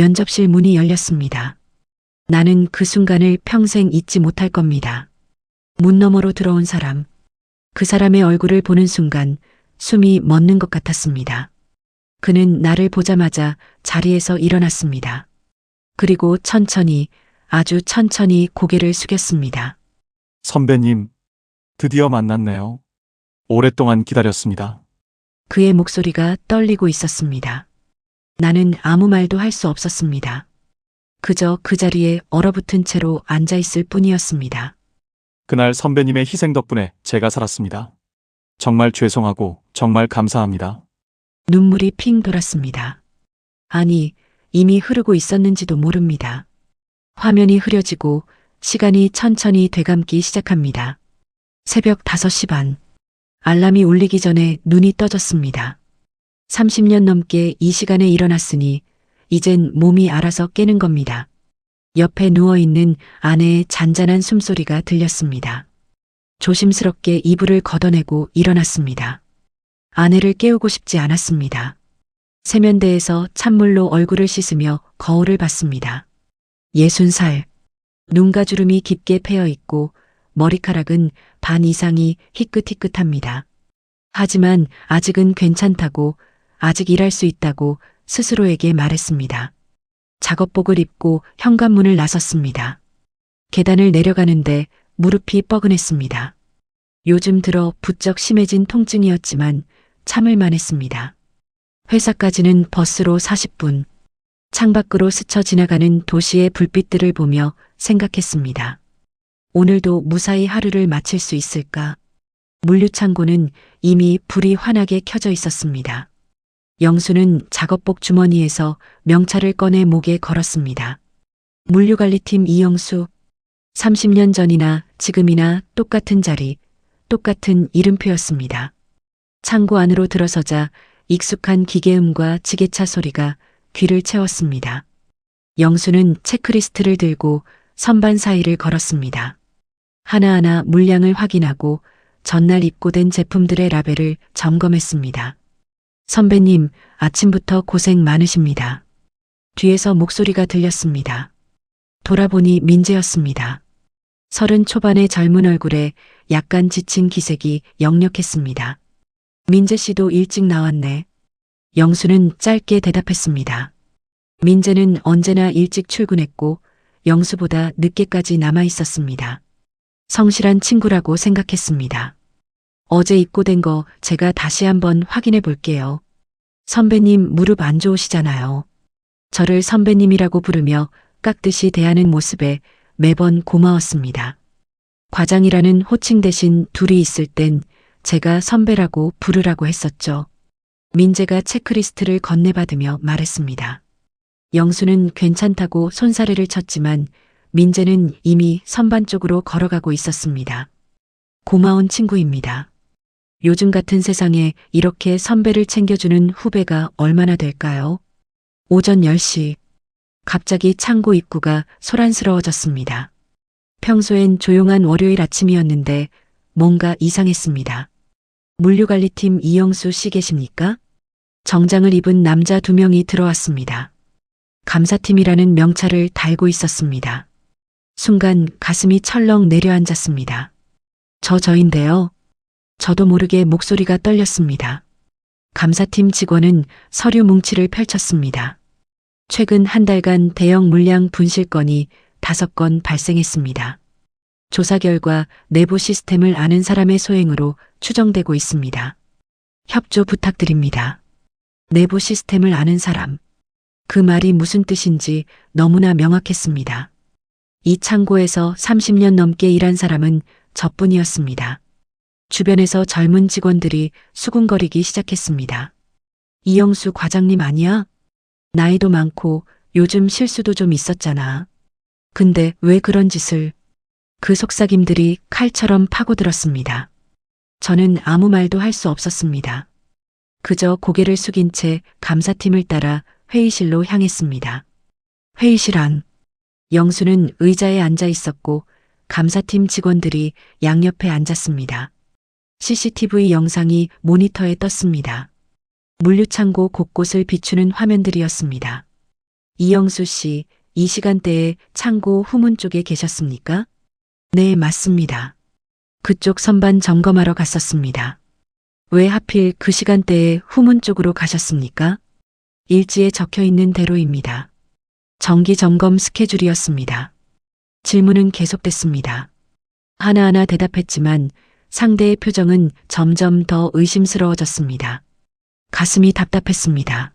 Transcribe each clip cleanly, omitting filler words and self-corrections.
면접실 문이 열렸습니다. 나는 그 순간을 평생 잊지 못할 겁니다. 문 너머로 들어온 사람, 그 사람의 얼굴을 보는 순간 숨이 멎는 것 같았습니다. 그는 나를 보자마자 자리에서 일어났습니다. 그리고 천천히, 아주 천천히 고개를 숙였습니다. 선배님, 드디어 만났네요. 오랫동안 기다렸습니다. 그의 목소리가 떨리고 있었습니다. 나는 아무 말도 할 수 없었습니다. 그저 그 자리에 얼어붙은 채로 앉아 있을 뿐이었습니다. 그날 선배님의 희생 덕분에 제가 살았습니다. 정말 죄송하고 정말 감사합니다. 눈물이 핑 돌았습니다. 아니, 이미 흐르고 있었는지도 모릅니다. 화면이 흐려지고 시간이 천천히 되감기 시작합니다. 새벽 5시 반. 알람이 울리기 전에 눈이 떠졌습니다. 30년 넘게 이 시간에 일어났으니 이젠 몸이 알아서 깨는 겁니다. 옆에 누워있는 아내의 잔잔한 숨소리가 들렸습니다. 조심스럽게 이불을 걷어내고 일어났습니다. 아내를 깨우고 싶지 않았습니다. 세면대에서 찬물로 얼굴을 씻으며 거울을 봤습니다. 60살. 눈가 주름이 깊게 패여 있고 머리카락은 반 이상이 희끗희끗합니다. 하지만 아직은 괜찮다고, 아직 일할 수 있다고 스스로에게 말했습니다. 작업복을 입고 현관문을 나섰습니다. 계단을 내려가는데 무릎이 뻐근했습니다. 요즘 들어 부쩍 심해진 통증이었지만 참을만 했습니다. 회사까지는 버스로 40분. 창밖으로 스쳐 지나가는 도시의 불빛들을 보며 생각했습니다. 오늘도 무사히 하루를 마칠 수 있을까? 물류창고는 이미 불이 환하게 켜져 있었습니다. 영수는 작업복 주머니에서 명찰을 꺼내 목에 걸었습니다. 물류관리팀 이영수. 30년 전이나 지금이나 똑같은 자리, 똑같은 이름표였습니다. 창고 안으로 들어서자 익숙한 기계음과 지게차 소리가 귀를 채웠습니다. 영수는 체크리스트를 들고 선반 사이를 걸었습니다. 하나하나 물량을 확인하고 전날 입고된 제품들의 라벨을 점검했습니다. 선배님, 아침부터 고생 많으십니다. 뒤에서 목소리가 들렸습니다. 돌아보니 민재였습니다. 30 초반의 젊은 얼굴에 약간 지친 기색이 역력했습니다. 민재 씨도 일찍 나왔네. 영수는 짧게 대답했습니다. 민재는 언제나 일찍 출근했고 영수보다 늦게까지 남아 있었습니다. 성실한 친구라고 생각했습니다. 어제 입고된 거 제가 다시 한번 확인해 볼게요. 선배님 무릎 안 좋으시잖아요. 저를 선배님이라고 부르며 깍듯이 대하는 모습에 매번 고마웠습니다. 과장이라는 호칭 대신 둘이 있을 땐 제가 선배라고 부르라고 했었죠. 민재가 체크리스트를 건네받으며 말했습니다. 영수는 괜찮다고 손사래를 쳤지만 민재는 이미 선반 쪽으로 걸어가고 있었습니다. 고마운 친구입니다. 요즘 같은 세상에 이렇게 선배를 챙겨주는 후배가 얼마나 될까요? 오전 10시. 갑자기 창고 입구가 소란스러워졌습니다. 평소엔 조용한 월요일 아침이었는데 뭔가 이상했습니다. 물류관리팀 이영수 씨 계십니까? 정장을 입은 남자 2명이 들어왔습니다. 감사팀이라는 명찰을 달고 있었습니다. 순간 가슴이 철렁 내려앉았습니다. 저인데요. 저도 모르게 목소리가 떨렸습니다. 감사팀 직원은 서류 뭉치를 펼쳤습니다. 최근 한 달간 대형 물량 분실 건이 5건 발생했습니다. 조사 결과 내부 시스템을 아는 사람의 소행으로 추정되고 있습니다. 협조 부탁드립니다. 내부 시스템을 아는 사람. 그 말이 무슨 뜻인지 너무나 명확했습니다. 이 창고에서 30년 넘게 일한 사람은 저뿐이었습니다. 주변에서 젊은 직원들이 수군거리기 시작했습니다. 이영수 과장님 아니야? 나이도 많고 요즘 실수도 좀 있었잖아. 근데 왜 그런 짓을? 그 속삭임들이 칼처럼 파고들었습니다. 저는 아무 말도 할 수 없었습니다. 그저 고개를 숙인 채 감사팀을 따라 회의실로 향했습니다. 회의실 안. 영수는 의자에 앉아 있었고 감사팀 직원들이 양옆에 앉았습니다. CCTV 영상이 모니터에 떴습니다. 물류창고 곳곳을 비추는 화면들이었습니다. 이영수 씨, 이 시간대에 창고 후문 쪽에 계셨습니까? 네, 맞습니다. 그쪽 선반 점검하러 갔었습니다. 왜 하필 그 시간대에 후문 쪽으로 가셨습니까? 일지에 적혀 있는 대로입니다. 정기 점검 스케줄이었습니다. 질문은 계속됐습니다. 하나하나 대답했지만 상대의 표정은 점점 더 의심스러워졌습니다. 가슴이 답답했습니다.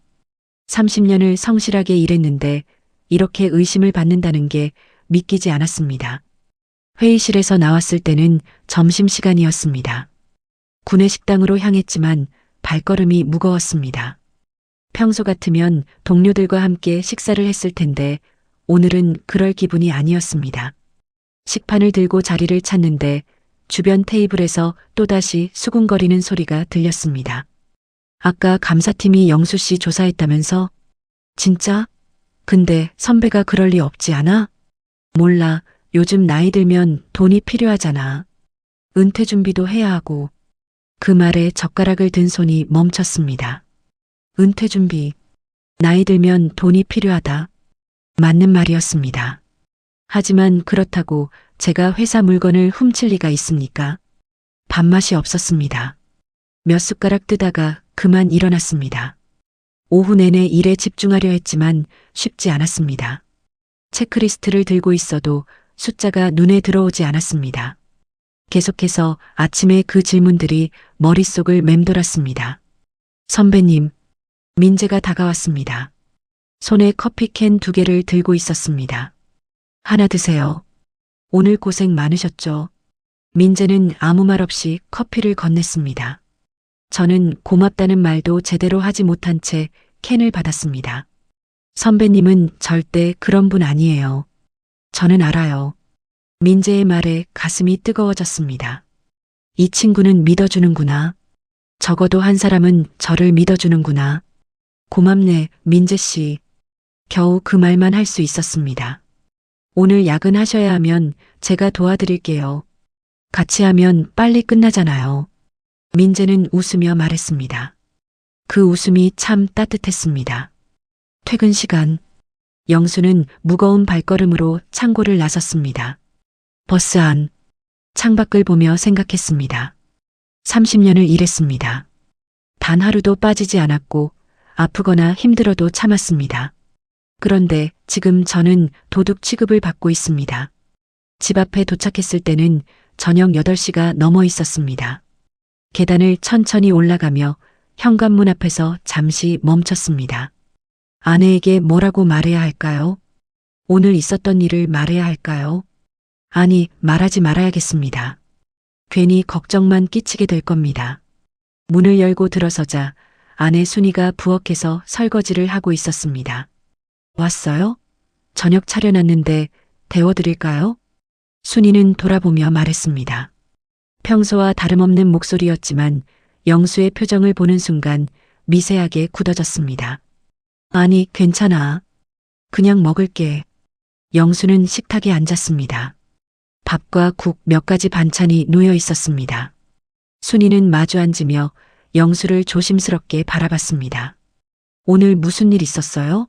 30년을 성실하게 일했는데 이렇게 의심을 받는다는 게 믿기지 않았습니다. 회의실에서 나왔을 때는 점심시간이었습니다. 구내 식당으로 향했지만 발걸음이 무거웠습니다. 평소 같으면 동료들과 함께 식사를 했을 텐데 오늘은 그럴 기분이 아니었습니다. 식판을 들고 자리를 찾는데 주변 테이블에서 또다시 수군거리는 소리가 들렸습니다. 아까 감사팀이 영수 씨 조사했다면서? 진짜? 근데 선배가 그럴 리 없지 않아? 몰라. 요즘 나이 들면 돈이 필요하잖아. 은퇴 준비도 해야 하고. 그 말에 젓가락을 든 손이 멈췄습니다. 은퇴 준비. 나이 들면 돈이 필요하다. 맞는 말이었습니다. 하지만 그렇다고 제가 회사 물건을 훔칠 리가 있습니까? 밥맛이 없었습니다. 몇 숟가락 뜨다가 그만 일어났습니다. 오후 내내 일에 집중하려 했지만 쉽지 않았습니다. 체크리스트를 들고 있어도 숫자가 눈에 들어오지 않았습니다. 계속해서 아침에 그 질문들이 머릿속을 맴돌았습니다. 선배님, 민재가 다가왔습니다. 손에 커피캔 2개를 들고 있었습니다. 하나 드세요. 오늘 고생 많으셨죠? 민재는 아무 말 없이 커피를 건넸습니다. 저는 고맙다는 말도 제대로 하지 못한 채 캔을 받았습니다. 선배님은 절대 그런 분 아니에요. 저는 알아요. 민재의 말에 가슴이 뜨거워졌습니다. 이 친구는 믿어주는구나. 적어도 한 사람은 저를 믿어주는구나. 고맙네, 민재 씨. 겨우 그 말만 할 수 있었습니다. 오늘 야근하셔야 하면 제가 도와드릴게요. 같이 하면 빨리 끝나잖아요. 민재는 웃으며 말했습니다. 그 웃음이 참 따뜻했습니다. 퇴근 시간. 영수는 무거운 발걸음으로 창고를 나섰습니다. 버스 안. 창밖을 보며 생각했습니다. 30년을 일했습니다. 단 하루도 빠지지 않았고 아프거나 힘들어도 참았습니다. 그런데 지금 저는 도둑 취급을 받고 있습니다. 집 앞에 도착했을 때는 저녁 8시가 넘어 있었습니다. 계단을 천천히 올라가며 현관문 앞에서 잠시 멈췄습니다. 아내에게 뭐라고 말해야 할까요? 오늘 있었던 일을 말해야 할까요? 아니, 말하지 말아야겠습니다. 괜히 걱정만 끼치게 될 겁니다. 문을 열고 들어서자 아내 순이가 부엌에서 설거지를 하고 있었습니다. 왔어요? 저녁 차려놨는데 데워드릴까요? 순이는 돌아보며 말했습니다. 평소와 다름없는 목소리였지만 영수의 표정을 보는 순간 미세하게 굳어졌습니다. 아니, 괜찮아. 그냥 먹을게. 영수는 식탁에 앉았습니다. 밥과 국 몇 가지 반찬이 놓여 있었습니다. 순이는 마주 앉으며 영수를 조심스럽게 바라봤습니다. 오늘 무슨 일 있었어요?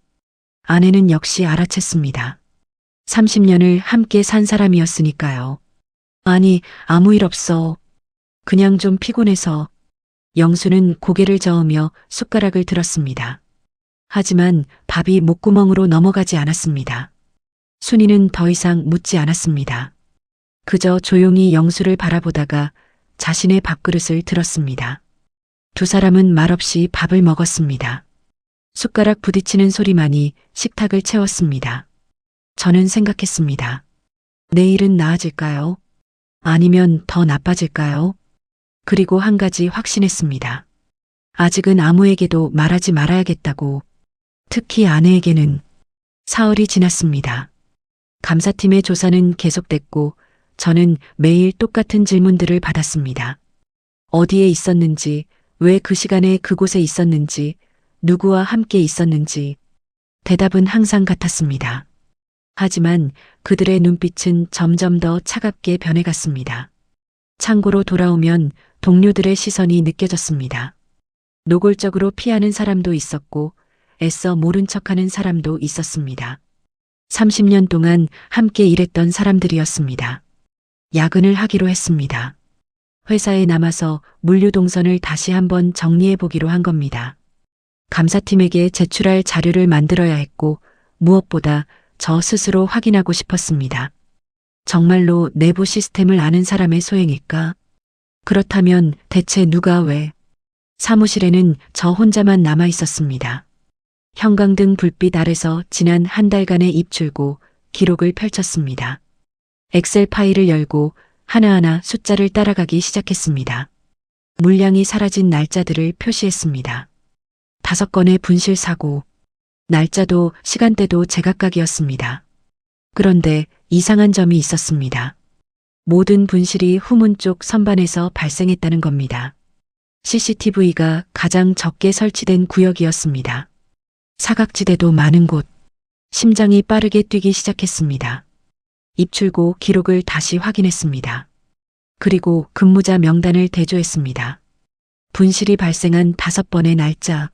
아내는 역시 알아챘습니다. 30년을 함께 산 사람이었으니까요. 아니, 아무 일 없어. 그냥 좀 피곤해서. 영수는 고개를 저으며 숟가락을 들었습니다. 하지만 밥이 목구멍으로 넘어가지 않았습니다. 순이는 더 이상 묻지 않았습니다. 그저 조용히 영수를 바라보다가 자신의 밥그릇을 들었습니다. 두 사람은 말없이 밥을 먹었습니다. 숟가락 부딪히는 소리만이 식탁을 채웠습니다. 저는 생각했습니다. 내일은 나아질까요? 아니면 더 나빠질까요? 그리고 한 가지 확신했습니다. 아직은 아무에게도 말하지 말아야겠다고. 특히 아내에게는. 사흘이 지났습니다. 감사팀의 조사는 계속됐고 저는 매일 똑같은 질문들을 받았습니다. 어디에 있었는지, 왜 그 시간에 그곳에 있었는지, 누구와 함께 있었는지. 대답은 항상 같았습니다. 하지만 그들의 눈빛은 점점 더 차갑게 변해갔습니다. 창고로 돌아오면 동료들의 시선이 느껴졌습니다. 노골적으로 피하는 사람도 있었고 애써 모른 척하는 사람도 있었습니다. 30년 동안 함께 일했던 사람들이었습니다. 야근을 하기로 했습니다. 회사에 남아서 물류동선을 다시 한번 정리해 보기로 한 겁니다. 감사팀에게 제출할 자료를 만들어야 했고 무엇보다 저 스스로 확인하고 싶었습니다. 정말로 내부 시스템을 아는 사람의 소행일까? 그렇다면 대체 누가 왜? 사무실에는 저 혼자만 남아 있었습니다. 형광등 불빛 아래서 지난 한 달간의 입출고 기록을 펼쳤습니다. 엑셀 파일을 열고 하나하나 숫자를 따라가기 시작했습니다. 물량이 사라진 날짜들을 표시했습니다. 5건의 분실 사고, 날짜도 시간대도 제각각이었습니다. 그런데 이상한 점이 있었습니다. 모든 분실이 후문 쪽 선반에서 발생했다는 겁니다. CCTV가 가장 적게 설치된 구역이었습니다. 사각지대도 많은 곳, 심장이 빠르게 뛰기 시작했습니다. 입출고 기록을 다시 확인했습니다. 그리고 근무자 명단을 대조했습니다. 분실이 발생한 5번의 날짜,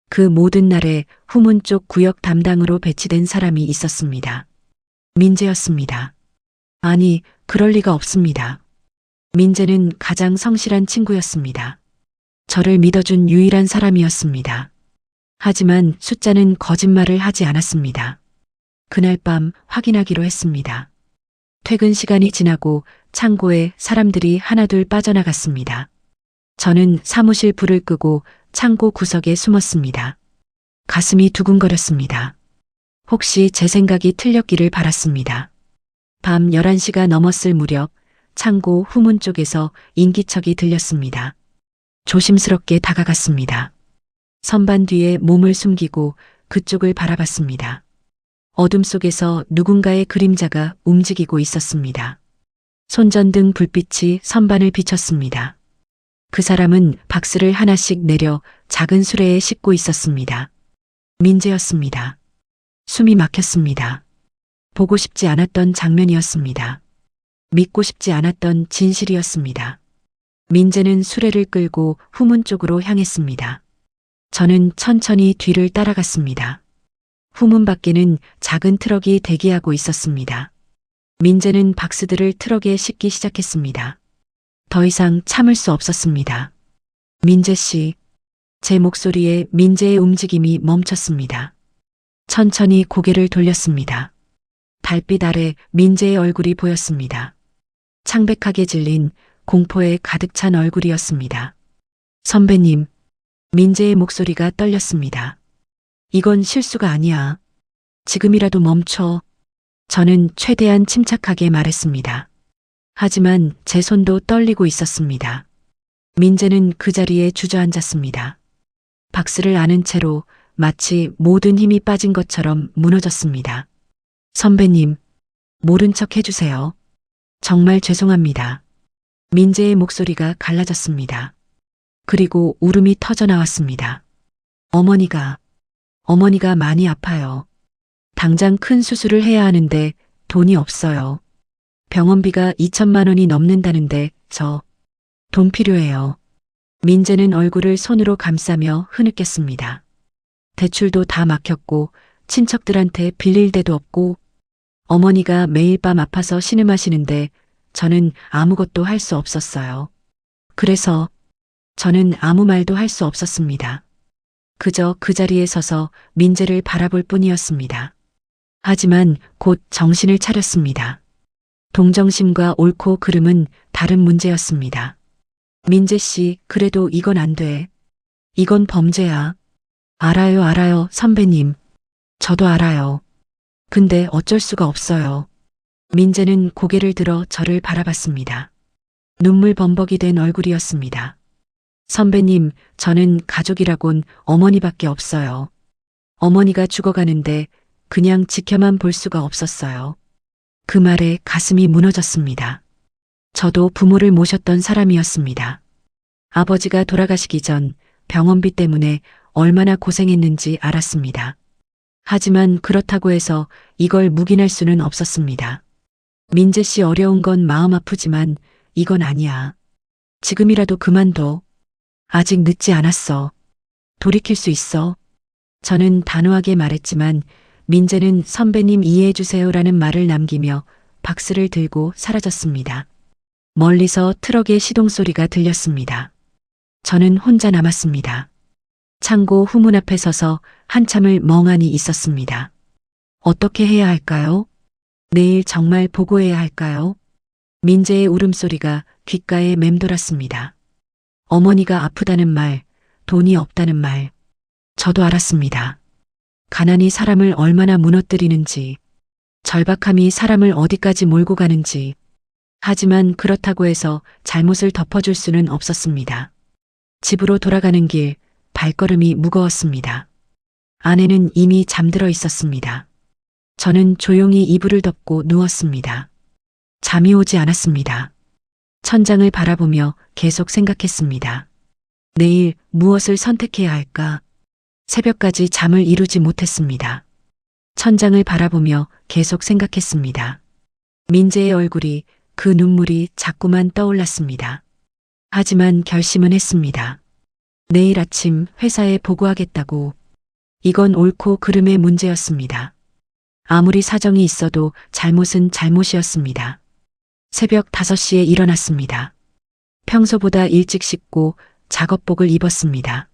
그 모든 날에 후문 쪽 구역 담당으로 배치된 사람이 있었습니다. 민재였습니다. 아니, 그럴 리가 없습니다. 민재는 가장 성실한 친구였습니다. 저를 믿어준 유일한 사람이었습니다. 하지만 숫자는 거짓말을 하지 않았습니다. 그날 밤 확인하기로 했습니다. 퇴근 시간이 지나고 창고에 사람들이 하나둘 빠져나갔습니다. 저는 사무실 불을 끄고 창고 구석에 숨었습니다. 가슴이 두근거렸습니다. 혹시 제 생각이 틀렸기를 바랐습니다. 밤 11시가 넘었을 무렵 창고 후문 쪽에서 인기척이 들렸습니다. 조심스럽게 다가갔습니다. 선반 뒤에 몸을 숨기고 그쪽을 바라봤습니다. 어둠 속에서 누군가의 그림자가 움직이고 있었습니다. 손전등 불빛이 선반을 비췄습니다. 그 사람은 박스를 하나씩 내려 작은 수레에 싣고 있었습니다. 민재였습니다. 숨이 막혔습니다. 보고 싶지 않았던 장면이었습니다. 믿고 싶지 않았던 진실이었습니다. 민재는 수레를 끌고 후문 쪽으로 향했습니다. 저는 천천히 뒤를 따라갔습니다. 후문 밖에는 작은 트럭이 대기하고 있었습니다. 민재는 박스들을 트럭에 싣기 시작했습니다. 더 이상 참을 수 없었습니다. 민재 씨, 제 목소리에 민재의 움직임이 멈췄습니다. 천천히 고개를 돌렸습니다. 달빛 아래 민재의 얼굴이 보였습니다. 창백하게 질린 공포에 가득 찬 얼굴이었습니다. 선배님, 민재의 목소리가 떨렸습니다. 이건 실수가 아니야. 지금이라도 멈춰. 저는 최대한 침착하게 말했습니다. 하지만 제 손도 떨리고 있었습니다. 민재는 그 자리에 주저앉았습니다. 박스를 안은 채로 마치 모든 힘이 빠진 것처럼 무너졌습니다. 선배님, 모른 척 해주세요. 정말 죄송합니다. 민재의 목소리가 갈라졌습니다. 그리고 울음이 터져 나왔습니다. 어머니가 많이 아파요. 당장 큰 수술을 해야 하는데 돈이 없어요. 병원비가 2천만 원이 넘는다는데 돈 필요해요. 민재는 얼굴을 손으로 감싸며 흐느꼈습니다. 대출도 다 막혔고 친척들한테 빌릴 데도 없고 어머니가 매일 밤 아파서 신음하시는데 저는 아무것도 할 수 없었어요. 그래서 저는 아무 말도 할 수 없었습니다. 그저 그 자리에 서서 민재를 바라볼 뿐이었습니다. 하지만 곧 정신을 차렸습니다. 동정심과 옳고 그름은 다른 문제였습니다. 민재 씨, 그래도 이건 안 돼. 이건 범죄야. 알아요, 선배님. 저도 알아요. 근데 어쩔 수가 없어요. 민재는 고개를 들어 저를 바라봤습니다. 눈물 범벅이 된 얼굴이었습니다. 선배님, 저는 가족이라곤 어머니밖에 없어요. 어머니가 죽어가는데 그냥 지켜만 볼 수가 없었어요. 그 말에 가슴이 무너졌습니다. 저도 부모를 모셨던 사람이었습니다. 아버지가 돌아가시기 전 병원비 때문에 얼마나 고생했는지 알았습니다. 하지만 그렇다고 해서 이걸 묵인할 수는 없었습니다. 민재 씨 어려운 건 마음 아프지만 이건 아니야. 지금이라도 그만둬. 아직 늦지 않았어. 돌이킬 수 있어. 저는 단호하게 말했지만 민재는 선배님 이해해주세요라는 말을 남기며 박스를 들고 사라졌습니다. 멀리서 트럭의 시동 소리가 들렸습니다. 저는 혼자 남았습니다. 창고 후문 앞에 서서 한참을 멍하니 있었습니다. 어떻게 해야 할까요? 내일 정말 보고해야 할까요? 민재의 울음소리가 귓가에 맴돌았습니다. 어머니가 아프다는 말, 돈이 없다는 말. 저도 알았습니다. 가난이 사람을 얼마나 무너뜨리는지, 절박함이 사람을 어디까지 몰고 가는지. 하지만 그렇다고 해서 잘못을 덮어줄 수는 없었습니다. 집으로 돌아가는 길, 발걸음이 무거웠습니다. 아내는 이미 잠들어 있었습니다. 저는 조용히 이불을 덮고 누웠습니다. 잠이 오지 않았습니다. 천장을 바라보며 계속 생각했습니다. 내일 무엇을 선택해야 할까? 새벽까지 잠을 이루지 못했습니다. 천장을 바라보며 계속 생각했습니다. 민재의 얼굴이, 그 눈물이 자꾸만 떠올랐습니다. 하지만 결심은 했습니다. 내일 아침 회사에 보고하겠다고. 이건 옳고 그름의 문제였습니다. 아무리 사정이 있어도 잘못은 잘못이었습니다. 새벽 5시에 일어났습니다. 평소보다 일찍 씻고 작업복을 입었습니다.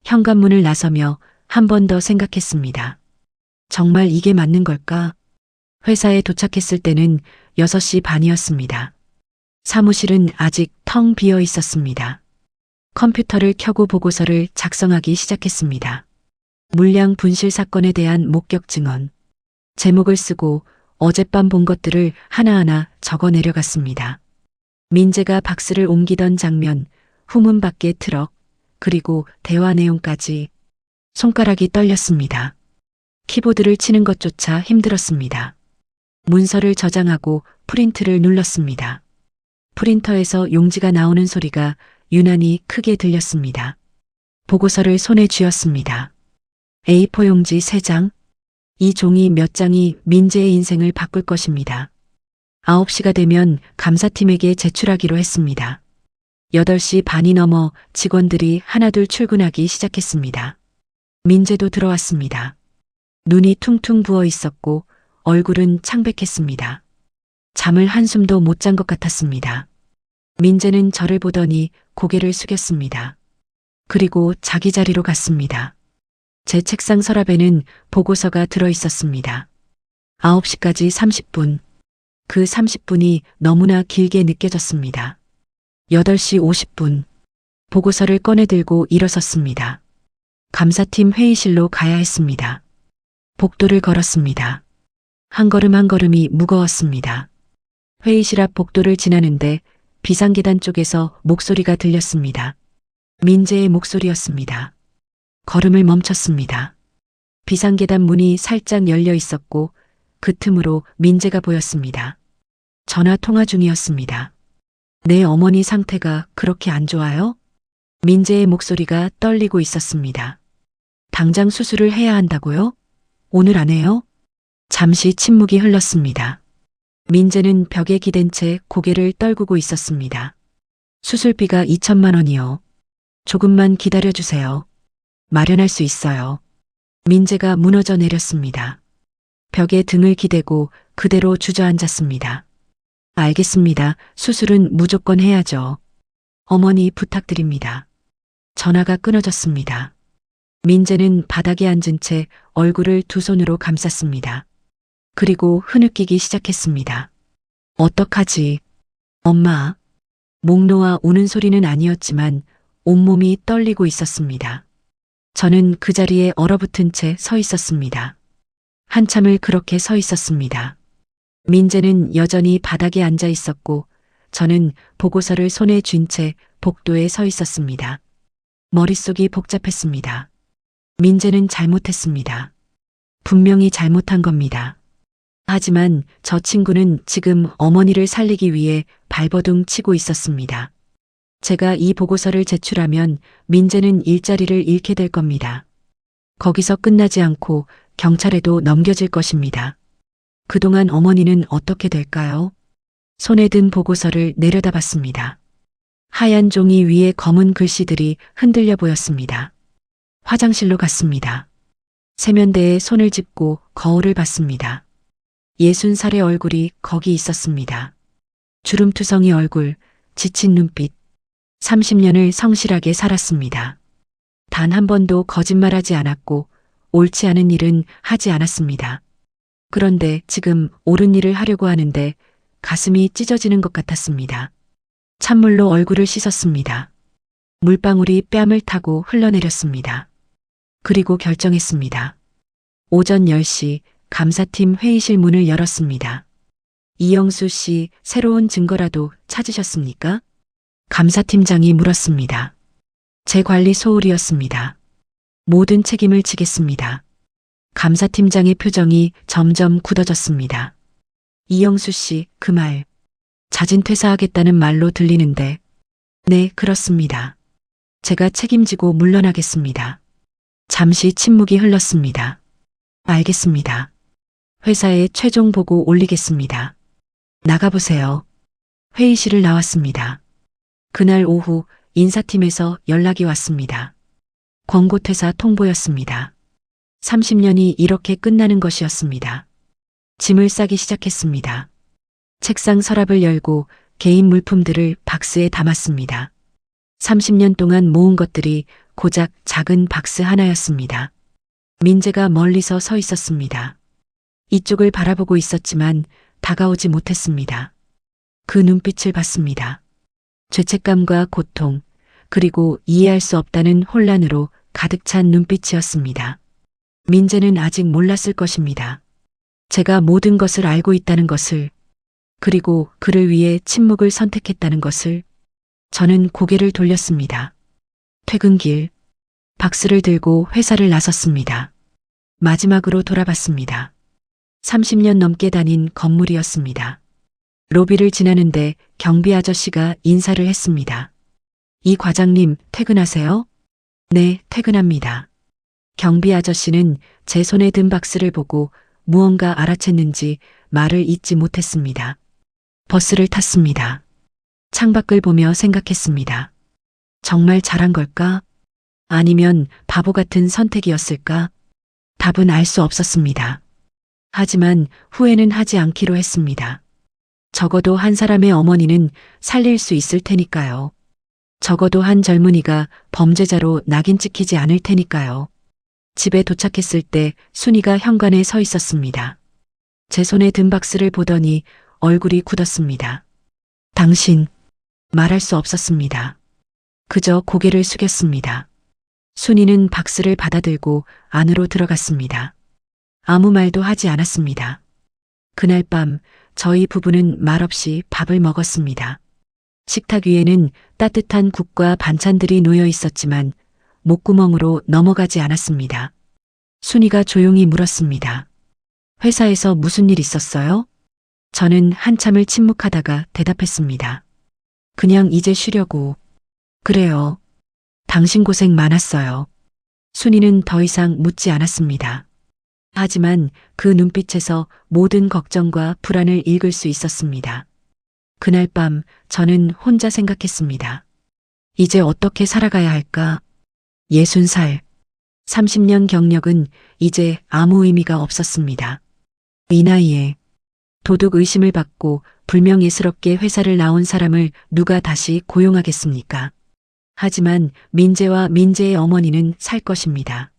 현관문을 나서며 한 번 더 생각했습니다. 정말 이게 맞는 걸까? 회사에 도착했을 때는 6시 반이었습니다. 사무실은 아직 텅 비어 있었습니다. 컴퓨터를 켜고 보고서를 작성하기 시작했습니다. 물량 분실 사건에 대한 목격 증언. 제목을 쓰고 어젯밤 본 것들을 하나하나 적어 내려갔습니다. 민재가 박스를 옮기던 장면, 후문 밖의 트럭, 그리고 대화 내용까지. 손가락이 떨렸습니다. 키보드를 치는 것조차 힘들었습니다. 문서를 저장하고 프린트를 눌렀습니다. 프린터에서 용지가 나오는 소리가 유난히 크게 들렸습니다. 보고서를 손에 쥐었습니다. A4 용지 3장. 이 종이 몇 장이 민재의 인생을 바꿀 것입니다. 9시가 되면 감사팀에게 제출하기로 했습니다. 8시 반이 넘어 직원들이 하나둘 출근하기 시작했습니다. 민재도 들어왔습니다. 눈이 퉁퉁 부어 있었고 얼굴은 창백했습니다. 잠을 한숨도 못 잔 것 같았습니다. 민재는 저를 보더니 고개를 숙였습니다. 그리고 자기 자리로 갔습니다. 제 책상 서랍에는 보고서가 들어 있었습니다. 9시까지 30분. 그 30분이 너무나 길게 느껴졌습니다. 8시 50분. 보고서를 꺼내 들고 일어섰습니다. 감사팀 회의실로 가야 했습니다. 복도를 걸었습니다. 한 걸음 한 걸음이 무거웠습니다. 회의실 앞 복도를 지나는데 비상계단 쪽에서 목소리가 들렸습니다. 민재의 목소리였습니다. 걸음을 멈췄습니다. 비상계단 문이 살짝 열려 있었고 그 틈으로 민재가 보였습니다. 전화 통화 중이었습니다. 내 어머니 상태가 그렇게 안 좋아요? 민재의 목소리가 떨리고 있었습니다. 당장 수술을 해야 한다고요? 오늘 안 해요? 잠시 침묵이 흘렀습니다. 민재는 벽에 기댄 채 고개를 떨구고 있었습니다. 수술비가 2천만 원이요. 조금만 기다려주세요. 마련할 수 있어요. 민재가 무너져 내렸습니다. 벽에 등을 기대고 그대로 주저앉았습니다. 알겠습니다. 수술은 무조건 해야죠. 어머니 부탁드립니다. 전화가 끊어졌습니다. 민재는 바닥에 앉은 채 얼굴을 두 손으로 감쌌습니다. 그리고 흐느끼기 시작했습니다. 어떡하지? 엄마. 목 놓아 우는 소리는 아니었지만 온몸이 떨리고 있었습니다. 저는 그 자리에 얼어붙은 채 서 있었습니다. 한참을 그렇게 서 있었습니다. 민재는 여전히 바닥에 앉아 있었고 저는 보고서를 손에 쥔 채 복도에 서 있었습니다. 머릿속이 복잡했습니다. 민재는 잘못했습니다. 분명히 잘못한 겁니다. 하지만 저 친구는 지금 어머니를 살리기 위해 발버둥 치고 있었습니다. 제가 이 보고서를 제출하면 민재는 일자리를 잃게 될 겁니다. 거기서 끝나지 않고 경찰에도 넘겨질 것입니다. 그동안 어머니는 어떻게 될까요? 손에 든 보고서를 내려다봤습니다. 하얀 종이 위에 검은 글씨들이 흔들려 보였습니다. 화장실로 갔습니다. 세면대에 손을 짚고 거울을 봤습니다. 60살의 얼굴이 거기 있었습니다. 주름투성이 얼굴, 지친 눈빛, 30년을 성실하게 살았습니다. 단 한 번도 거짓말하지 않았고 옳지 않은 일은 하지 않았습니다. 그런데 지금 옳은 일을 하려고 하는데 가슴이 찢어지는 것 같았습니다. 찬물로 얼굴을 씻었습니다. 물방울이 뺨을 타고 흘러내렸습니다. 그리고 결정했습니다. 오전 10시 감사팀 회의실 문을 열었습니다. 이영수 씨, 새로운 증거라도 찾으셨습니까? 감사팀장이 물었습니다. 제 관리 소홀이었습니다. 모든 책임을 지겠습니다. 감사팀장의 표정이 점점 굳어졌습니다. 이영수 씨, 그 말, 자진 퇴사하겠다는 말로 들리는데, 네, 그렇습니다. 제가 책임지고 물러나겠습니다. 잠시 침묵이 흘렀습니다. 알겠습니다. 회사에 최종 보고 올리겠습니다. 나가보세요. 회의실을 나왔습니다. 그날 오후 인사팀에서 연락이 왔습니다. 권고퇴사 통보였습니다. 30년이 이렇게 끝나는 것이었습니다. 짐을 싸기 시작했습니다. 책상 서랍을 열고 개인 물품들을 박스에 담았습니다. 30년 동안 모은 것들이 고작 작은 박스 하나였습니다. 민재가 멀리서 서 있었습니다. 이쪽을 바라보고 있었지만 다가오지 못했습니다. 그 눈빛을 봤습니다. 죄책감과 고통, 그리고 이해할 수 없다는 혼란으로 가득 찬 눈빛이었습니다. 민재는 아직 몰랐을 것입니다. 제가 모든 것을 알고 있다는 것을, 그리고 그를 위해 침묵을 선택했다는 것을. 저는 고개를 돌렸습니다. 퇴근길, 박스를 들고 회사를 나섰습니다. 마지막으로 돌아봤습니다. 30년 넘게 다닌 건물이었습니다. 로비를 지나는데 경비 아저씨가 인사를 했습니다. 이 과장님, 퇴근하세요? 네, 퇴근합니다. 경비 아저씨는 제 손에 든 박스를 보고 무언가 알아챘는지 말을 잇지 못했습니다. 버스를 탔습니다. 창밖을 보며 생각했습니다. 정말 잘한 걸까? 아니면 바보 같은 선택이었을까? 답은 알 수 없었습니다. 하지만 후회는 하지 않기로 했습니다. 적어도 한 사람의 어머니는 살릴 수 있을 테니까요. 적어도 한 젊은이가 범죄자로 낙인 찍히지 않을 테니까요. 집에 도착했을 때 순이가 현관에 서 있었습니다. 제 손에 든 박스를 보더니 얼굴이 굳었습니다. 당신, 말할 수 없었습니다. 그저 고개를 숙였습니다. 순이는 박스를 받아들고 안으로 들어갔습니다. 아무 말도 하지 않았습니다. 그날 밤 저희 부부는 말없이 밥을 먹었습니다. 식탁 위에는 따뜻한 국과 반찬들이 놓여 있었지만 목구멍으로 넘어가지 않았습니다. 순이가 조용히 물었습니다. 회사에서 무슨 일 있었어요? 저는 한참을 침묵하다가 대답했습니다. 그냥 이제 쉬려고. 그래요. 당신 고생 많았어요. 순이는 더 이상 묻지 않았습니다. 하지만 그 눈빛에서 모든 걱정과 불안을 읽을 수 있었습니다. 그날 밤 저는 혼자 생각했습니다. 이제 어떻게 살아가야 할까? 60살. 30년 경력은 이제 아무 의미가 없었습니다. 이 나이에 도둑 의심을 받고 불명예스럽게 회사를 나온 사람을 누가 다시 고용하겠습니까? 하지만 민재와 민재의 어머니는 살 것입니다.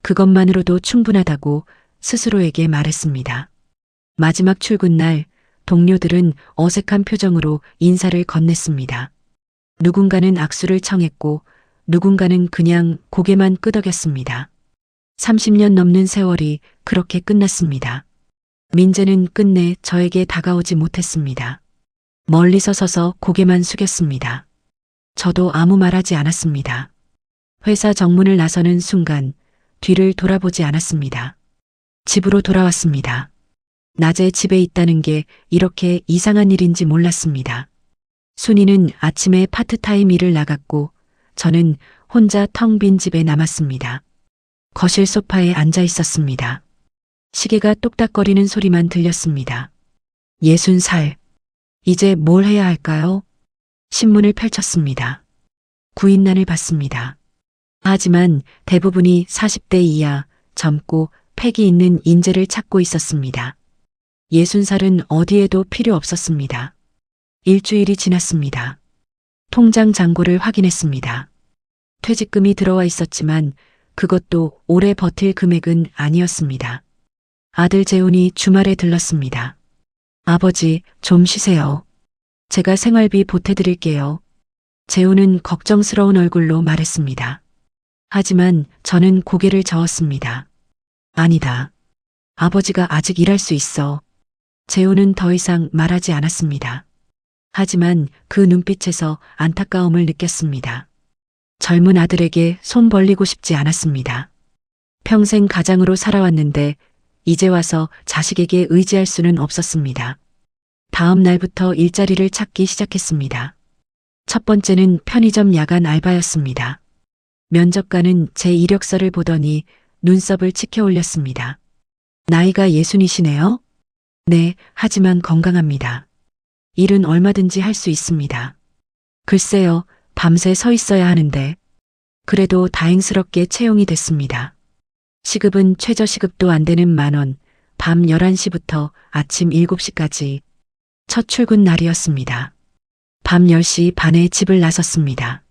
그것만으로도 충분하다고 스스로에게 말했습니다. 마지막 출근 날 동료들은 어색한 표정으로 인사를 건넸습니다. 누군가는 악수를 청했고 누군가는 그냥 고개만 끄덕였습니다. 30년 넘는 세월이 그렇게 끝났습니다. 민재는 끝내 저에게 다가오지 못했습니다. 멀리서 서서 고개만 숙였습니다. 저도 아무 말하지 않았습니다. 회사 정문을 나서는 순간 뒤를 돌아보지 않았습니다. 집으로 돌아왔습니다. 낮에 집에 있다는 게 이렇게 이상한 일인지 몰랐습니다. 순이는 아침에 파트타임 일을 나갔고 저는 혼자 텅 빈 집에 남았습니다. 거실 소파에 앉아 있었습니다. 시계가 똑딱거리는 소리만 들렸습니다. 60살. 이제 뭘 해야 할까요? 신문을 펼쳤습니다. 구인난을 봤습니다. 하지만 대부분이 40대 이하 젊고 패기 있는 인재를 찾고 있었습니다. 60살은 어디에도 필요 없었습니다. 일주일이 지났습니다. 통장 잔고를 확인했습니다. 퇴직금이 들어와 있었지만 그것도 오래 버틸 금액은 아니었습니다. 아들 재훈이 주말에 들렀습니다. 아버지, 좀 쉬세요. 제가 생활비 보태드릴게요. 재훈은 걱정스러운 얼굴로 말했습니다. 하지만 저는 고개를 저었습니다. 아니다. 아버지가 아직 일할 수 있어. 재훈은 더 이상 말하지 않았습니다. 하지만 그 눈빛에서 안타까움을 느꼈습니다. 젊은 아들에게 손 벌리고 싶지 않았습니다. 평생 가장으로 살아왔는데 이제 와서 자식에게 의지할 수는 없었습니다. 다음 날부터 일자리를 찾기 시작했습니다. 첫 번째는 편의점 야간 알바였습니다. 면접관은 제 이력서를 보더니 눈썹을 치켜 올렸습니다. 나이가 60이시네요? 네, 하지만 건강합니다. 일은 얼마든지 할 수 있습니다. 글쎄요, 밤새 서 있어야 하는데. 그래도 다행스럽게 채용이 됐습니다. 시급은 최저시급도 안 되는 10,000원, 밤 11시부터 아침 7시까지. 첫 출근 날이었습니다. 밤 10시 반에 집을 나섰습니다.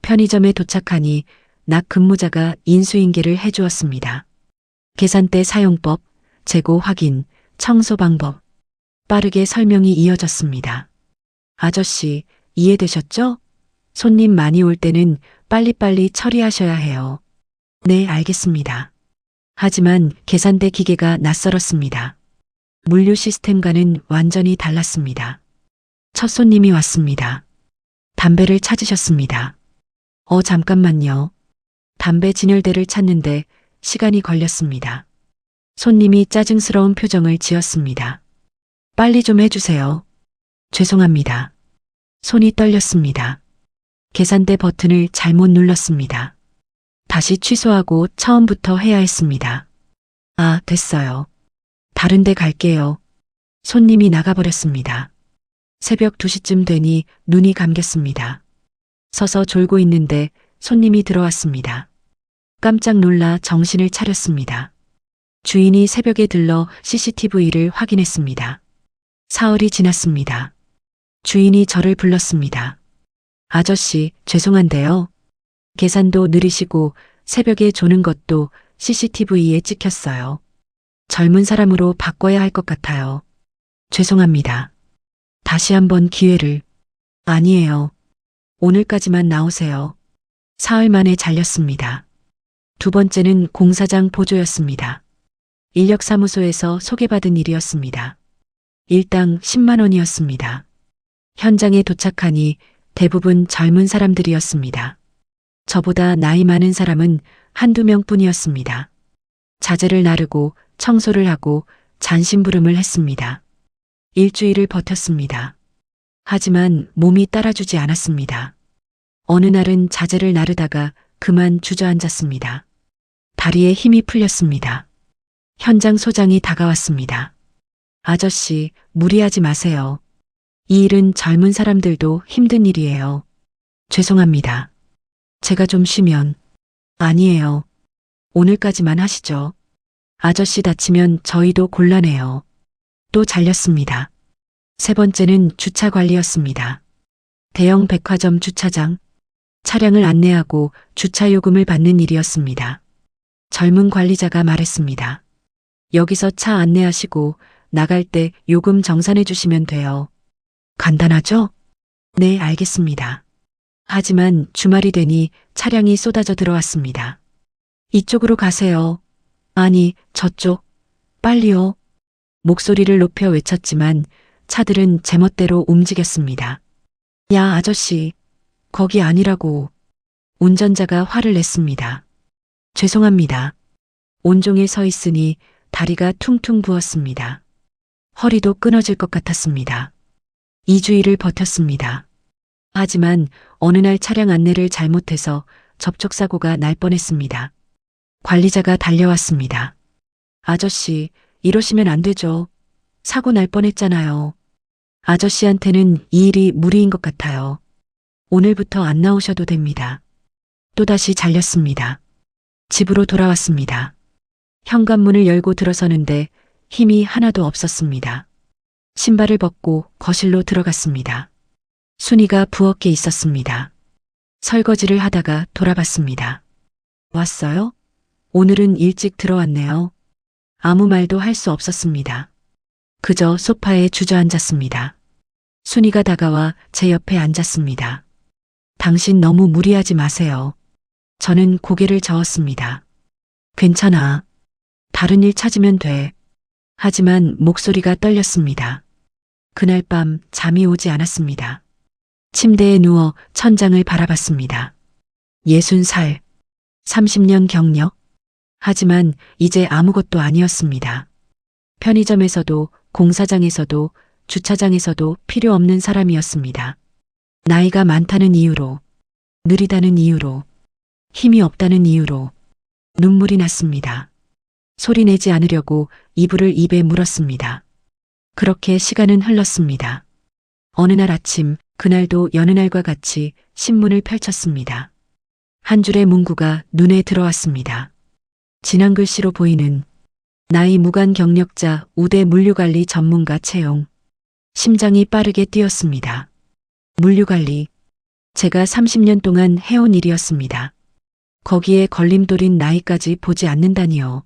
편의점에 도착하니 낮 근무자가 인수인계를 해주었습니다. 계산대 사용법, 재고 확인, 청소 방법. 빠르게 설명이 이어졌습니다. 아저씨, 이해되셨죠? 손님 많이 올 때는 빨리빨리 처리하셔야 해요. 네, 알겠습니다. 하지만 계산대 기계가 낯설었습니다. 물류 시스템과는 완전히 달랐습니다. 첫 손님이 왔습니다. 담배를 찾으셨습니다. 잠깐만요. 담배 진열대를 찾는데 시간이 걸렸습니다. 손님이 짜증스러운 표정을 지었습니다. 빨리 좀 해주세요. 죄송합니다. 손이 떨렸습니다. 계산대 버튼을 잘못 눌렀습니다. 다시 취소하고 처음부터 해야 했습니다. 아, 됐어요. 다른 데 갈게요. 손님이 나가버렸습니다. 새벽 2시쯤 되니 눈이 감겼습니다. 서서 졸고 있는데 손님이 들어왔습니다. 깜짝 놀라 정신을 차렸습니다. 주인이 새벽에 들러 CCTV를 확인했습니다. 사흘이 지났습니다. 주인이 저를 불렀습니다. 아저씨, 죄송한데요. 계산도 느리시고 새벽에 조는 것도 CCTV에 찍혔어요. 젊은 사람으로 바꿔야 할 것 같아요. 죄송합니다. 다시 한번 기회를. 아니에요. 오늘까지만 나오세요. 사흘 만에 잘렸습니다. 두 번째는 공사장 보조였습니다. 인력사무소에서 소개받은 일이었습니다. 일당 10만 원이었습니다. 현장에 도착하니 대부분 젊은 사람들이었습니다. 저보다 나이 많은 사람은 한두 명뿐이었습니다. 자재를 나르고 청소를 하고 잔심부름을 했습니다. 일주일을 버텼습니다. 하지만 몸이 따라주지 않았습니다. 어느 날은 자재를 나르다가 그만 주저앉았습니다. 다리에 힘이 풀렸습니다. 현장 소장이 다가왔습니다. 아저씨, 무리하지 마세요. 이 일은 젊은 사람들도 힘든 일이에요. 죄송합니다. 제가 좀 쉬면. 아니에요. 오늘까지만 하시죠. 아저씨 다치면 저희도 곤란해요. 또 잘렸습니다. 세 번째는 주차 관리였습니다. 대형 백화점 주차장. 차량을 안내하고 주차 요금을 받는 일이었습니다. 젊은 관리자가 말했습니다. 여기서 차 안내하시고 나갈 때 요금 정산해 주시면 돼요. 간단하죠? 네, 알겠습니다. 하지만 주말이 되니 차량이 쏟아져 들어왔습니다. 이쪽으로 가세요. 아니, 저쪽. 빨리요. 목소리를 높여 외쳤지만 차들은 제멋대로 움직였습니다. 야, 아저씨. 거기 아니라고. 운전자가 화를 냈습니다. 죄송합니다. 온종일 서 있으니 다리가 퉁퉁 부었습니다. 허리도 끊어질 것 같았습니다. 2주일을 버텼습니다. 하지만 어느 날 차량 안내를 잘못해서 접촉사고가 날 뻔했습니다. 관리자가 달려왔습니다. 아저씨, 이러시면 안 되죠. 사고 날 뻔했잖아요. 아저씨한테는 이 일이 무리인 것 같아요. 오늘부터 안 나오셔도 됩니다. 또다시 잘렸습니다. 집으로 돌아왔습니다. 현관문을 열고 들어서는데 힘이 하나도 없었습니다. 신발을 벗고 거실로 들어갔습니다. 순이가 부엌에 있었습니다. 설거지를 하다가 돌아봤습니다. 왔어요? 오늘은 일찍 들어왔네요. 아무 말도 할 수 없었습니다. 그저 소파에 주저앉았습니다. 순이가 다가와 제 옆에 앉았습니다. 당신 너무 무리하지 마세요. 저는 고개를 저었습니다. 괜찮아. 다른 일 찾으면 돼. 하지만 목소리가 떨렸습니다. 그날 밤 잠이 오지 않았습니다. 침대에 누워 천장을 바라봤습니다. 60살, 30년 경력. 하지만 이제 아무것도 아니었습니다. 편의점에서도 공사장에서도 주차장에서도 필요 없는 사람이었습니다. 나이가 많다는 이유로, 느리다는 이유로, 힘이 없다는 이유로 눈물이 났습니다. 소리내지 않으려고 이불을 입에 물었습니다. 그렇게 시간은 흘렀습니다. 어느 날 아침, 그날도 여느 날과 같이 신문을 펼쳤습니다. 한 줄의 문구가 눈에 들어왔습니다. 진한 글씨로 보이는 나이 무관 경력자 우대 물류관리 전문가 채용. 심장이 빠르게 뛰었습니다. 물류관리. 제가 30년 동안 해온 일이었습니다. 거기에 걸림돌인 나이까지 보지 않는다니요.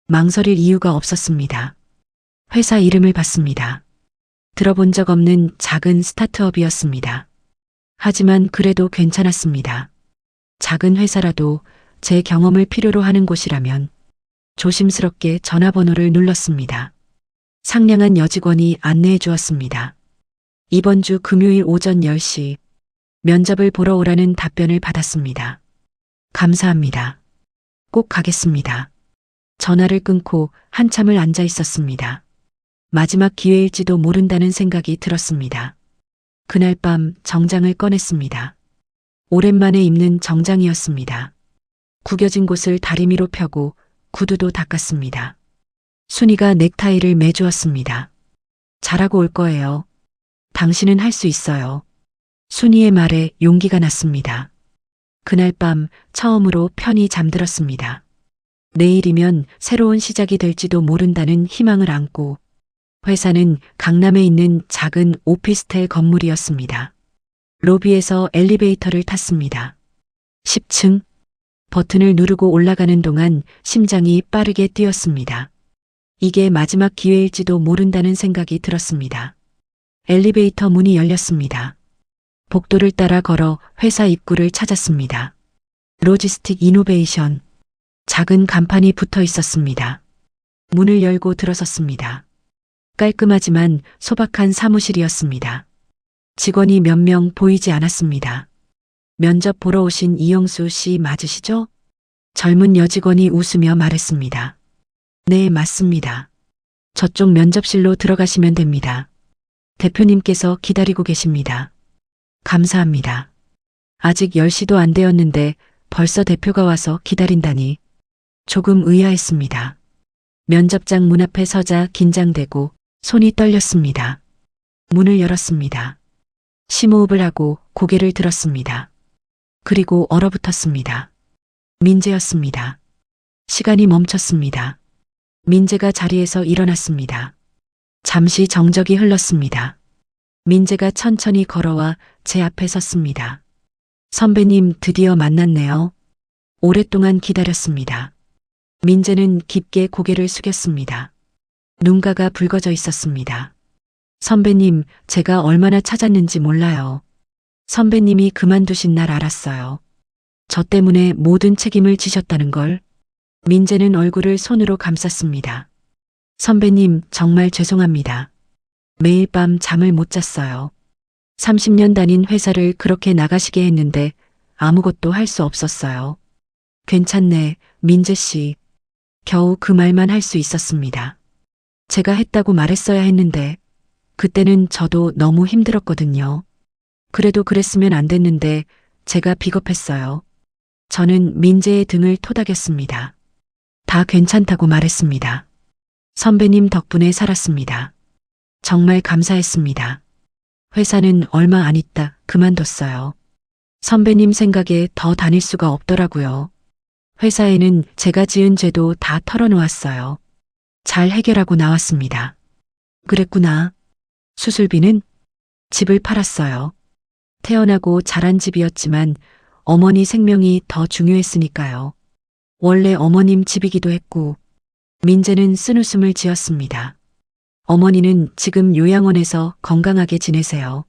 망설일 이유가 없었습니다. 회사 이름을 봤습니다. 들어본 적 없는 작은 스타트업이었습니다. 하지만 그래도 괜찮았습니다. 작은 회사라도 제 경험을 필요로 하는 곳이라면 조심스럽게 전화번호를 눌렀습니다. 상냥한 여직원이 안내해 주었습니다. 이번 주 금요일 오전 10시 면접을 보러 오라는 답변을 받았습니다. 감사합니다. 꼭 가겠습니다. 전화를 끊고 한참을 앉아 있었습니다. 마지막 기회일지도 모른다는 생각이 들었습니다. 그날 밤 정장을 꺼냈습니다. 오랜만에 입는 정장이었습니다. 구겨진 곳을 다리미로 펴고 구두도 닦았습니다. 순이가 넥타이를 매주었습니다. 잘하고 올 거예요. 당신은 할 수 있어요. 순이의 말에 용기가 났습니다. 그날 밤 처음으로 편히 잠들었습니다. 내일이면 새로운 시작이 될지도 모른다는 희망을 안고 회사는 강남에 있는 작은 오피스텔 건물이었습니다. 로비에서 엘리베이터를 탔습니다. 10층. 버튼을 누르고 올라가는 동안 심장이 빠르게 뛰었습니다. 이게 마지막 기회일지도 모른다는 생각이 들었습니다. 엘리베이터 문이 열렸습니다. 복도를 따라 걸어 회사 입구를 찾았습니다. 로지스틱 이노베이션. 작은 간판이 붙어 있었습니다. 문을 열고 들어섰습니다. 깔끔하지만 소박한 사무실이었습니다. 직원이 몇 명 보이지 않았습니다. 면접 보러 오신 이영수 씨 맞으시죠? 젊은 여직원이 웃으며 말했습니다. 네, 맞습니다. 저쪽 면접실로 들어가시면 됩니다. 대표님께서 기다리고 계십니다. 감사합니다. 아직 10시도 안 되었는데 벌써 대표가 와서 기다린다니 조금 의아했습니다. 면접장 문 앞에 서자 긴장되고 손이 떨렸습니다. 문을 열었습니다. 심호흡을 하고 고개를 들었습니다. 그리고 얼어붙었습니다. 민재였습니다. 시간이 멈췄습니다. 민재가 자리에서 일어났습니다. 잠시 정적이 흘렀습니다. 민재가 천천히 걸어와 제 앞에 섰습니다. 선배님, 드디어 만났네요. 오랫동안 기다렸습니다. 민재는 깊게 고개를 숙였습니다. 눈가가 붉어져 있었습니다. 선배님, 제가 얼마나 찾았는지 몰라요. 선배님이 그만두신 날 알았어요. 저 때문에 모든 책임을 지셨다는 걸. 민재는 얼굴을 손으로 감쌌습니다. 선배님, 정말 죄송합니다. 매일 밤 잠을 못 잤어요. 30년 다닌 회사를 그렇게 나가시게 했는데 아무것도 할 수 없었어요. 괜찮네, 민재 씨. 겨우 그 말만 할 수 있었습니다. 제가 했다고 말했어야 했는데 그때는 저도 너무 힘들었거든요. 그래도 그랬으면 안 됐는데 제가 비겁했어요. 저는 민재의 등을 토닥였습니다. 다 괜찮다고 말했습니다. 선배님 덕분에 살았습니다. 정말 감사했습니다. 회사는 얼마 안 있다 그만뒀어요. 선배님 생각에 더 다닐 수가 없더라고요. 회사에는 제가 지은 죄도 다 털어놓았어요. 잘 해결하고 나왔습니다. 그랬구나. 수술비는? 집을 팔았어요. 태어나고 자란 집이었지만 어머니 생명이 더 중요했으니까요. 원래 어머님 집이기도 했고, 민재는 쓴웃음을 지었습니다. 어머니는 지금 요양원에서 건강하게 지내세요.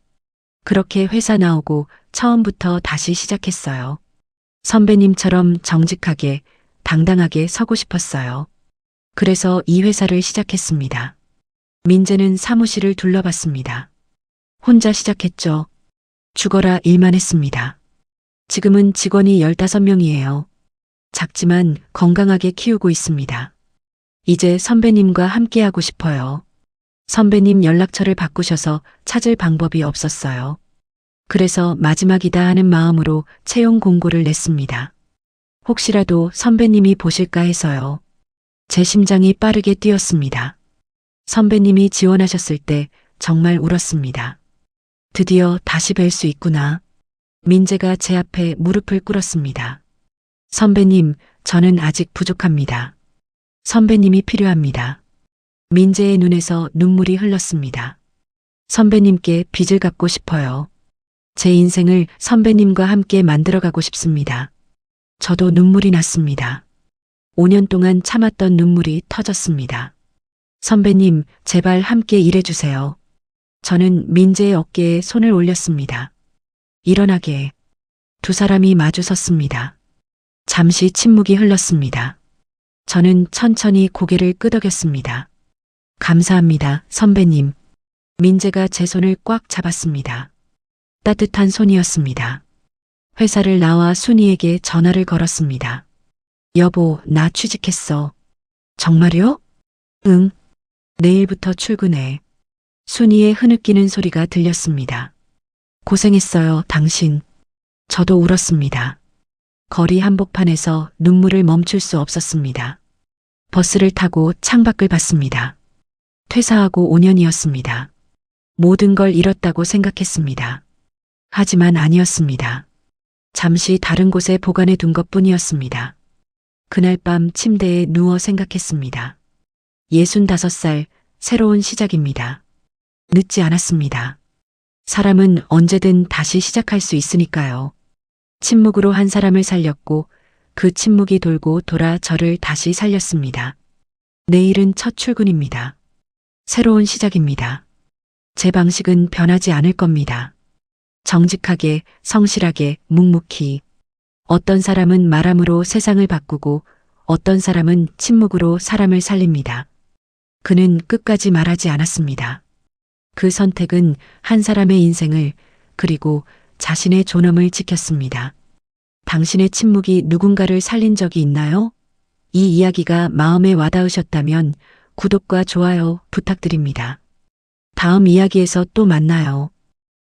그렇게 회사 나오고 처음부터 다시 시작했어요. 선배님처럼 정직하게, 당당하게 서고 싶었어요. 그래서 이 회사를 시작했습니다. 민재는 사무실을 둘러봤습니다. 혼자 시작했죠. 죽어라 일만 했습니다. 지금은 직원이 15명이에요. 작지만 건강하게 키우고 있습니다. 이제 선배님과 함께하고 싶어요. 선배님 연락처를 바꾸셔서 찾을 방법이 없었어요. 그래서 마지막이다 하는 마음으로 채용 공고를 냈습니다. 혹시라도 선배님이 보실까 해서요. 제 심장이 빠르게 뛰었습니다. 선배님이 지원하셨을 때 정말 울었습니다. 드디어 다시 뵐 수 있구나. 민재가 제 앞에 무릎을 꿇었습니다. 선배님, 저는 아직 부족합니다. 선배님이 필요합니다. 민재의 눈에서 눈물이 흘렀습니다. 선배님께 빚을 갚고 싶어요. 제 인생을 선배님과 함께 만들어가고 싶습니다. 저도 눈물이 났습니다. 5년 동안 참았던 눈물이 터졌습니다. 선배님, 제발 함께 일해주세요. 저는 민재의 어깨에 손을 올렸습니다. 일어나게. 두 사람이 마주 섰습니다. 잠시 침묵이 흘렀습니다. 저는 천천히 고개를 끄덕였습니다. 감사합니다, 선배님. 민재가 제 손을 꽉 잡았습니다. 따뜻한 손이었습니다. 회사를 나와 순이에게 전화를 걸었습니다. 여보, 나 취직했어. 정말요? 응. 내일부터 출근해. 순이의 흐느끼는 소리가 들렸습니다. 고생했어요, 당신. 저도 울었습니다. 거리 한복판에서 눈물을 멈출 수 없었습니다. 버스를 타고 창밖을 봤습니다. 퇴사하고 5년이었습니다. 모든 걸 잃었다고 생각했습니다. 하지만 아니었습니다. 잠시 다른 곳에 보관해 둔 것뿐이었습니다. 그날 밤 침대에 누워 생각했습니다. 65살, 새로운 시작입니다. 늦지 않았습니다. 사람은 언제든 다시 시작할 수 있으니까요. 침묵으로 한 사람을 살렸고 그 침묵이 돌고 돌아 저를 다시 살렸습니다. 내일은 첫 출근입니다. 새로운 시작입니다. 제 방식은 변하지 않을 겁니다. 정직하게, 성실하게, 묵묵히. 어떤 사람은 말함으로 세상을 바꾸고 어떤 사람은 침묵으로 사람을 살립니다. 그는 끝까지 말하지 않았습니다. 그 선택은 한 사람의 인생을 그리고 자신의 존엄을 지켰습니다. 당신의 침묵이 누군가를 살린 적이 있나요? 이 이야기가 마음에 와닿으셨다면 구독과 좋아요 부탁드립니다. 다음 이야기에서 또 만나요.